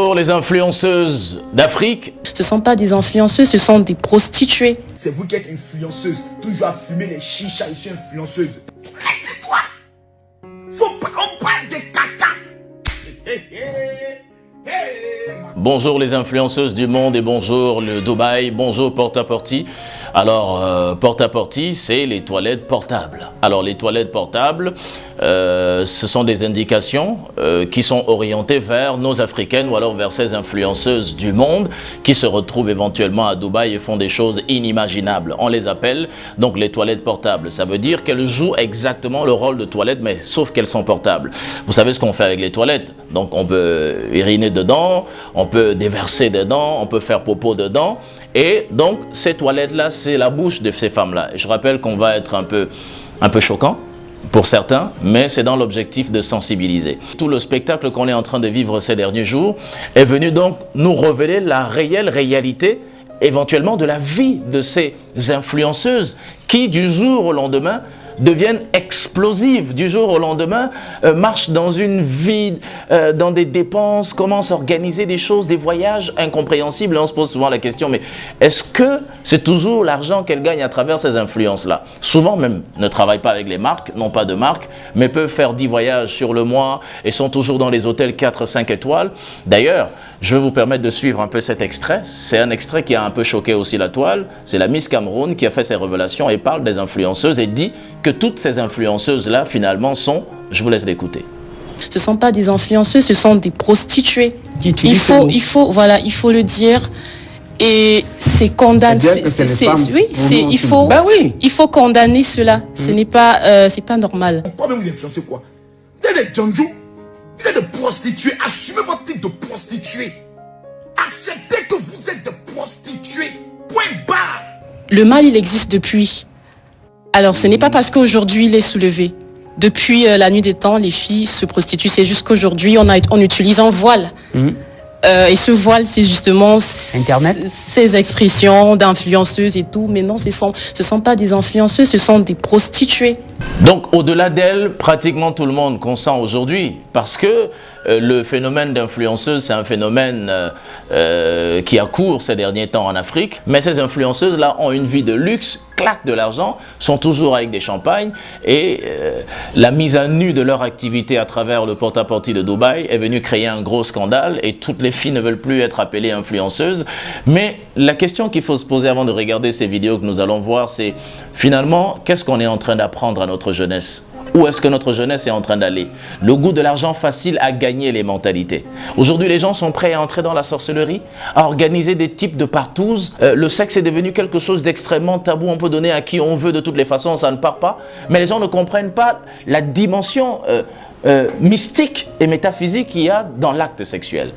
Bonjour les influenceuses d'Afrique. Ce ne sont pas des influenceuses, ce sont des prostituées. C'est vous qui êtes influenceuse, toujours à fumer les chichas, je suis influenceuse. Restez-toi. Faut pas, on parle des caca. Bonjour les influenceuses du monde et bonjour le Dubaï, bonjour Porta-Porti. Alors, Porta-Porti, c'est les toilettes portables. Alors, les toilettes portables, ce sont des indications qui sont orientées vers nos Africaines ou alors vers ces influenceuses du monde qui se retrouvent éventuellement à Dubaï et font des choses inimaginables. On les appelle donc les toilettes portables. Ça veut dire qu'elles jouent exactement le rôle de toilette, mais sauf qu'elles sont portables. Vous savez ce qu'on fait avec les toilettes? Donc, on peut uriner dedans, on peut déverser dedans, on peut faire popo dedans. Et donc, ces toilettes-là, c'est la bouche de ces femmes-là. Je rappelle qu'on va être un peu choquant pour certains, mais c'est dans l'objectif de sensibiliser. Tout le spectacle qu'on est en train de vivre ces derniers jours est venu donc nous révéler la réelle réalité, éventuellement, de la vie de ces influenceuses qui, du jour au lendemain, deviennent explosives du jour au lendemain, marchent dans une vie, dans des dépenses, commencent à organiser des choses, des voyages incompréhensibles. Et on se pose souvent la question, mais est-ce que c'est toujours l'argent qu'elles gagnent à travers ces influences-là? Souvent même ne travaillent pas avec les marques, n'ont pas de marque, mais peuvent faire 10 voyages sur le mois et sont toujours dans les hôtels 4-5 étoiles. D'ailleurs, je vais vous permettre de suivre un peu cet extrait. C'est un extrait qui a un peu choqué aussi la toile. C'est la Miss Cameroun qui a fait ses révélations et parle des influenceuses et dit que toutes ces influenceuses-là, finalement, sont... Je vous laisse l'écouter. Ce ne sont pas des influenceuses, ce sont des prostituées. Il faut le dire. Et c'est condamné. Il faut condamner cela. Ce n'est pas, c'est pas normal. Pourquoi même vous influencez quoi? Vous êtes des Djanjou, vous êtes des prostituées. Assumez votre titre de prostituée. Acceptez que vous êtes des prostituées. Point barre. Le mal, il existe depuis. Alors, ce n'est pas parce qu'aujourd'hui il est soulevé. Depuis la nuit des temps, les filles se prostituent. C'est juste qu'aujourd'hui, on utilise un voile. Et ce voile, c'est justement ces expressions d'influenceuses et tout. Mais non, ce sont pas des influenceuses, ce sont des prostituées. Donc, au-delà d'elles, pratiquement tout le monde consent aujourd'hui. Parce que le phénomène d'influenceuse, c'est un phénomène qui a cours ces derniers temps en Afrique. Mais ces influenceuses-là ont une vie de luxe, claquent de l'argent, sont toujours avec des champagnes. Et la mise à nu de leur activité à travers le porte-à-porte de Dubaï est venue créer un gros scandale. Et toutes les filles ne veulent plus être appelées influenceuses. Mais la question qu'il faut se poser avant de regarder ces vidéos que nous allons voir, c'est finalement, qu'est-ce qu'on est en train d'apprendre à notre jeunesse? Où est-ce que notre jeunesse est en train d'aller? Le goût de l'argent facile a gagné les mentalités. Aujourd'hui, les gens sont prêts à entrer dans la sorcellerie, à organiser des types de partouzes. Le sexe est devenu quelque chose d'extrêmement tabou. On peut donner à qui on veut de toutes les façons, ça ne part pas. Mais les gens ne comprennent pas la dimension mystique et métaphysique qu'il y a dans l'acte sexuel.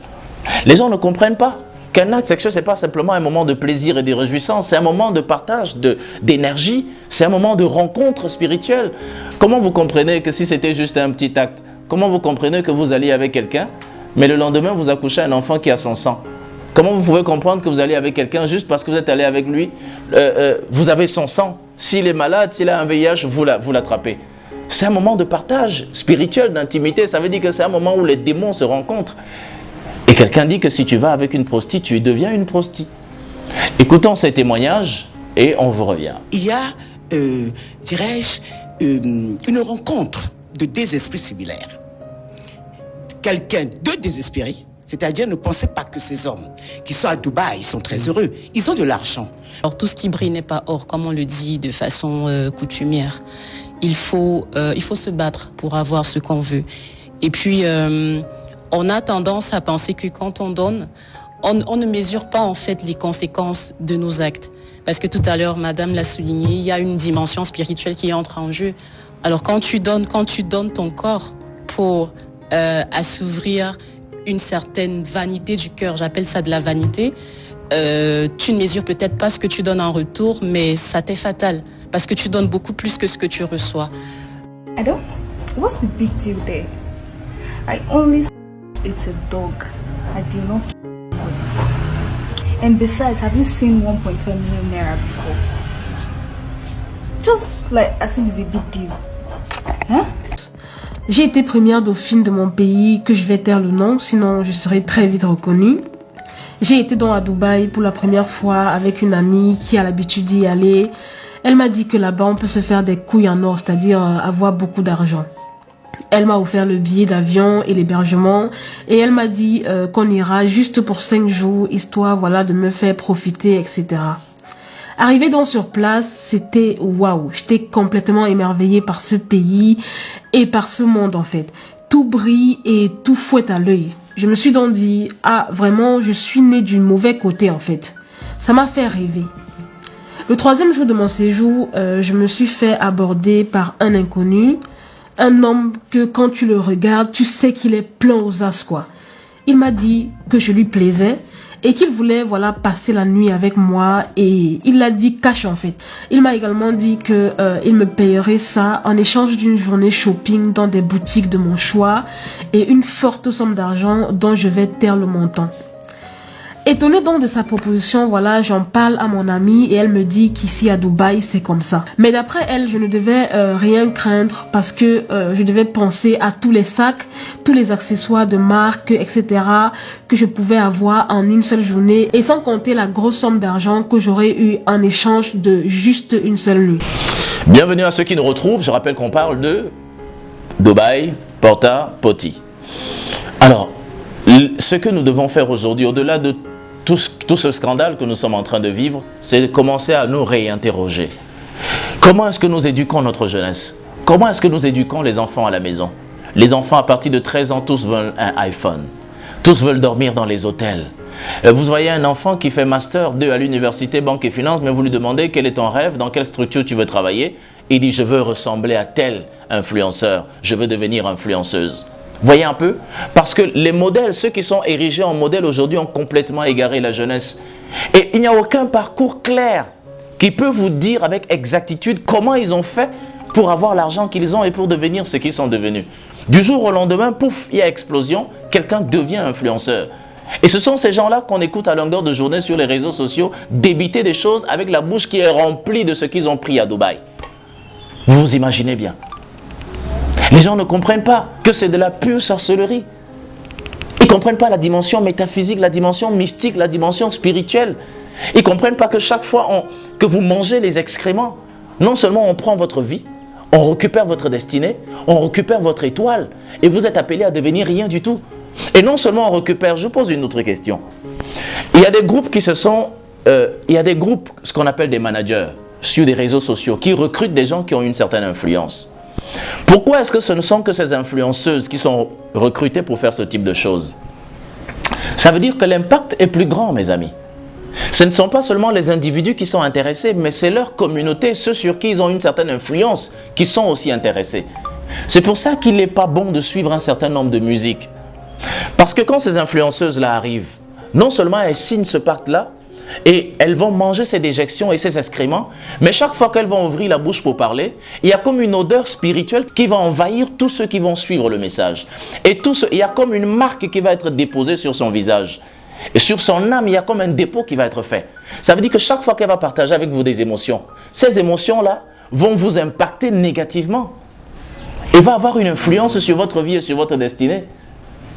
Les gens ne comprennent pas qu'un acte sexuel, ce n'est pas simplement un moment de plaisir et de réjouissance, c'est un moment de partage d'énergie, c'est un moment de rencontre spirituelle. Comment vous comprenez que si c'était juste un petit acte, comment vous comprenez que vous alliez avec quelqu'un, mais le lendemain vous accouchez un enfant qui a son sang? Comment vous pouvez comprendre que vous allez avec quelqu'un juste parce que vous êtes allé avec lui, vous avez son sang? S'il est malade, s'il a un VIH, vous l'attrapez. C'est un moment de partage spirituel, d'intimité, ça veut dire que c'est un moment où les démons se rencontrent. Et quelqu'un dit que si tu vas avec une prostituée, tu deviens une prostituée. Écoutons ces témoignages et on vous revient. Il y a, dirais-je, une rencontre de deux esprits similaires. Quelqu'un de désespéré, c'est-à-dire ne pensez pas que ces hommes qui sont à Dubaï sont très heureux. Ils ont de l'argent. Alors tout ce qui brille n'est pas or, comme on le dit de façon coutumière. Il faut se battre pour avoir ce qu'on veut. Et puis... on a tendance à penser que quand on donne, on ne mesure pas en fait les conséquences de nos actes. Parce que tout à l'heure, madame l'a souligné, il y a une dimension spirituelle qui entre en jeu. Alors quand tu donnes ton corps pour assouvir une certaine vanité du cœur, j'appelle ça de la vanité, tu ne mesures peut-être pas ce que tu donnes en retour, mais ça t'est fatal. Parce que tu donnes beaucoup plus que ce que tu reçois. Adam, what's the big deal there? I only... It's a dog. I did not kill anybody. And besides, have you seen 1.5 million naira before? Just like as if it's a big deal. Huh? J'ai été première dauphine de mon pays, que je vais taire le nom, sinon je serai très vite reconnue. J'ai été donc à Dubaï pour la première fois avec une amie qui a l'habitude d'y aller. Elle m'a dit que là-bas on peut se faire des couilles en or, c'est-à-dire avoir beaucoup d'argent. Elle m'a offert le billet d'avion et l'hébergement et elle m'a dit qu'on ira juste pour 5 jours, histoire voilà de me faire profiter, etc. Arrivé donc sur place, c'était waouh, j'étais complètement émerveillée par ce pays et par ce monde en fait. Tout brille et tout fouette à l'œil. Je me suis donc dit, ah vraiment, je suis née du mauvais côté en fait. Ça m'a fait rêver. Le 3e jour de mon séjour, je me suis fait aborder par un inconnu. Un homme que quand tu le regardes, tu sais qu'il est plein aux as quoi. Il m'a dit que je lui plaisais et qu'il voulait voilà passer la nuit avec moi et il l'a dit cash en fait. Il m'a également dit que il me payerait ça en échange d'une journée shopping dans des boutiques de mon choix et une forte somme d'argent dont je vais taire le montant. Étonnée donc de sa proposition, voilà, j'en parle à mon amie et elle me dit qu'ici à Dubaï, c'est comme ça. Mais d'après elle, je ne devais rien craindre parce que je devais penser à tous les sacs, tous les accessoires de marque, etc. que je pouvais avoir en une seule journée et sans compter la grosse somme d'argent que j'aurais eu en échange de juste une seule nuit. Bienvenue à ceux qui nous retrouvent. Je rappelle qu'on parle de Dubaï, Porta Potty. Alors, ce que nous devons faire aujourd'hui, au-delà de tout ce scandale que nous sommes en train de vivre, c'est de commencer à nous réinterroger. Comment est-ce que nous éduquons notre jeunesse? Comment est-ce que nous éduquons les enfants à la maison? Les enfants à partir de 13 ans, tous veulent un iPhone. Tous veulent dormir dans les hôtels. Vous voyez un enfant qui fait Master 2 à l'université Banque et Finance, mais vous lui demandez quel est ton rêve, dans quelle structure tu veux travailler. Il dit je veux ressembler à tel influenceur, je veux devenir influenceuse. Voyez un peu? Parce que les modèles, ceux qui sont érigés en modèles aujourd'hui ont complètement égaré la jeunesse. Et il n'y a aucun parcours clair qui peut vous dire avec exactitude comment ils ont fait pour avoir l'argent qu'ils ont et pour devenir ce qu'ils sont devenus. Du jour au lendemain, pouf, il y a explosion, quelqu'un devient influenceur. Et ce sont ces gens-là qu'on écoute à longueur de journée sur les réseaux sociaux débiter des choses avec la bouche qui est remplie de ce qu'ils ont pris à Dubaï. Vous vous imaginez bien. Les gens ne comprennent pas que c'est de la pure sorcellerie. Ils ne comprennent pas la dimension métaphysique, la dimension mystique, la dimension spirituelle. Ils ne comprennent pas que chaque fois que vous mangez les excréments, non seulement on prend votre vie, on récupère votre destinée, on récupère votre étoile et vous êtes appelé à devenir rien du tout. Et non seulement on récupère, je pose une autre question. Il y a des groupes ce qu'on appelle des managers sur des réseaux sociaux qui recrutent des gens qui ont une certaine influence. Pourquoi est-ce que ce ne sont que ces influenceuses qui sont recrutées pour faire ce type de choses? Ça veut dire que l'impact est plus grand, mes amis. Ce ne sont pas seulement les individus qui sont intéressés, mais c'est leur communauté, ceux sur qui ils ont une certaine influence, qui sont aussi intéressés. C'est pour ça qu'il n'est pas bon de suivre un certain nombre de musiques. Parce que quand ces influenceuses-là arrivent, non seulement elles signent ce pacte-là, et elles vont manger ces déjections et ces excréments, mais chaque fois qu'elles vont ouvrir la bouche pour parler, il y a comme une odeur spirituelle qui va envahir tous ceux qui vont suivre le message. Et il y a comme une marque qui va être déposée sur son visage. Et sur son âme, il y a comme un dépôt qui va être fait. Ça veut dire que chaque fois qu'elle va partager avec vous des émotions, ces émotions-là vont vous impacter négativement. Et va avoir une influence sur votre vie et sur votre destinée.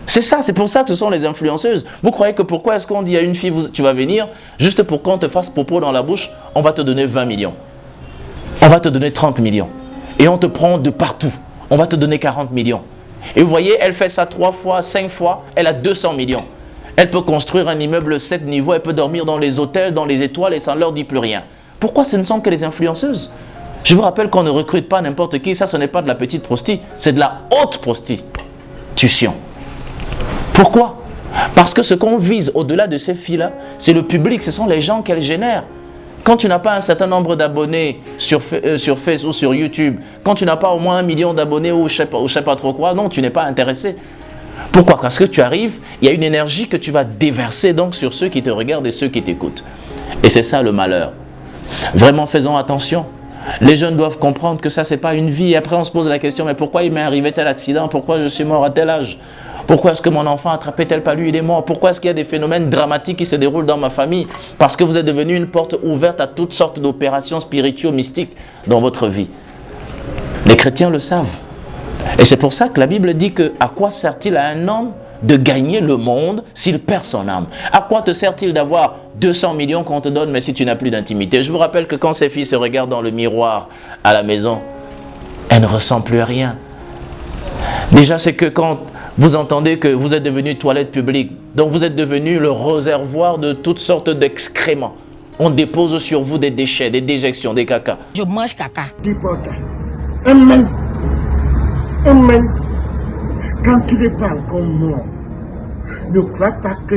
C'est ça, c'est pour ça que ce sont les influenceuses. Vous croyez que pourquoi est-ce qu'on dit à une fille, tu vas venir, juste pour qu'on te fasse popo dans la bouche, on va te donner 20 millions. On va te donner 30 millions. Et on te prend de partout. On va te donner 40 millions. Et vous voyez, elle fait ça 3 fois, 5 fois, elle a 200 millions. Elle peut construire un immeuble 7 niveaux, elle peut dormir dans les hôtels, dans les étoiles et ça ne leur dit plus rien. Pourquoi ce ne sont que les influenceuses? Je vous rappelle qu'on ne recrute pas n'importe qui, ça ce n'est pas de la petite prosti, c'est de la haute prostitution. Pourquoi? Parce que ce qu'on vise au-delà de ces filles-là, c'est le public, ce sont les gens qu'elles génèrent. Quand tu n'as pas un certain nombre d'abonnés sur Facebook ou sur YouTube, quand tu n'as pas au moins 1 million d'abonnés ou je sais pas trop quoi, non, tu n'es pas intéressé. Pourquoi? Parce que tu arrives, il y a une énergie que tu vas déverser donc sur ceux qui te regardent et ceux qui t'écoutent. Et c'est ça le malheur. Vraiment, faisons attention. Les jeunes doivent comprendre que ça, c'est pas une vie. Et après, on se pose la question, mais pourquoi il m'est arrivé tel accident? Pourquoi je suis mort à tel âge? Pourquoi est-ce que mon enfant a attrapé tel palu, il est mort? Pourquoi est-ce qu'il y a des phénomènes dramatiques qui se déroulent dans ma famille? Parce que vous êtes devenu une porte ouverte à toutes sortes d'opérations spirituelles mystiques dans votre vie. Les chrétiens le savent. Et c'est pour ça que la Bible dit que à quoi sert-il à un homme de gagner le monde s'il perd son âme? À quoi te sert-il d'avoir 200 millions qu'on te donne mais si tu n'as plus d'intimité? Je vous rappelle que quand ces filles se regardent dans le miroir à la maison, elles ne ressemblent plus à rien. Déjà, c'est que quand vous entendez que vous êtes devenu toilette publique, donc vous êtes devenu le réservoir de toutes sortes d'excréments. On dépose sur vous des déchets, des déjections, des caca. Je mange caca. Amen. Amen. Quand tu n'es pas encore mort, ne crois pas que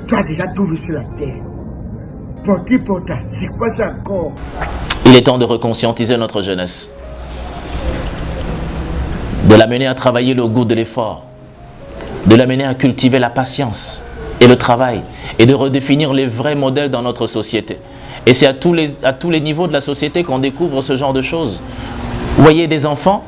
tu as déjà tout vu sur la terre. Porta, c'est quoi ça encore? Il est temps de reconscientiser notre jeunesse, de l'amener à travailler le goût de l'effort, de l'amener à cultiver la patience et le travail, et de redéfinir les vrais modèles dans notre société. Et c'est à tous les niveaux de la société qu'on découvre ce genre de choses. Vous voyez des enfants,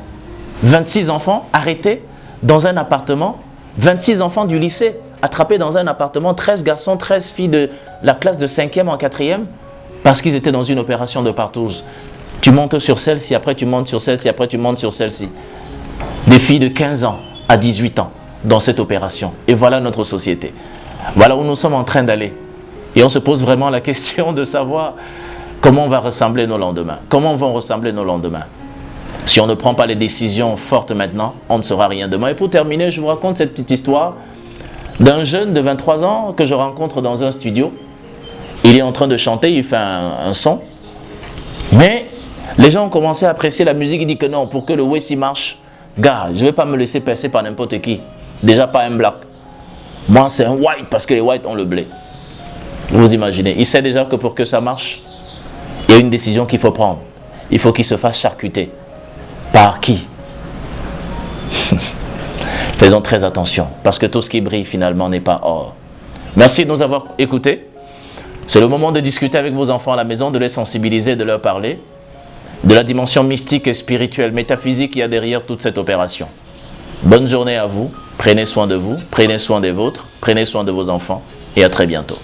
26 enfants arrêtés dans un appartement, 26 enfants du lycée attrapés dans un appartement, 13 garçons, 13 filles de la classe de 5e en 4e, parce qu'ils étaient dans une opération de partouze. Tu montes sur celle-ci, après tu montes sur celle-ci, après tu montes sur celle-ci. Des filles de 15 ans à 18 ans dans cette opération. Et voilà notre société. Voilà où nous sommes en train d'aller. Et on se pose vraiment la question de savoir comment on va ressembler nos lendemains. Comment vont ressembler nos lendemains? Si on ne prend pas les décisions fortes maintenant, on ne saura rien demain. Et pour terminer, je vous raconte cette petite histoire d'un jeune de 23 ans que je rencontre dans un studio. Il est en train de chanter, il fait un son. Mais les gens ont commencé à apprécier la musique. Il dit que non, pour que le Wessi marche, gars, je ne vais pas me laisser percer par n'importe qui. Déjà pas un black. Moi, c'est un white parce que les whites ont le blé. Vous imaginez. Il sait déjà que pour que ça marche, il y a une décision qu'il faut prendre. Il faut qu'il se fasse charcuter. Par qui? Faisons très attention, parce que tout ce qui brille finalement n'est pas or. Merci de nous avoir écoutés. C'est le moment de discuter avec vos enfants à la maison, de les sensibiliser, de leur parler de la dimension mystique et spirituelle, métaphysique qu'il y a derrière toute cette opération. Bonne journée à vous, prenez soin de vous, prenez soin des vôtres, prenez soin de vos enfants et à très bientôt.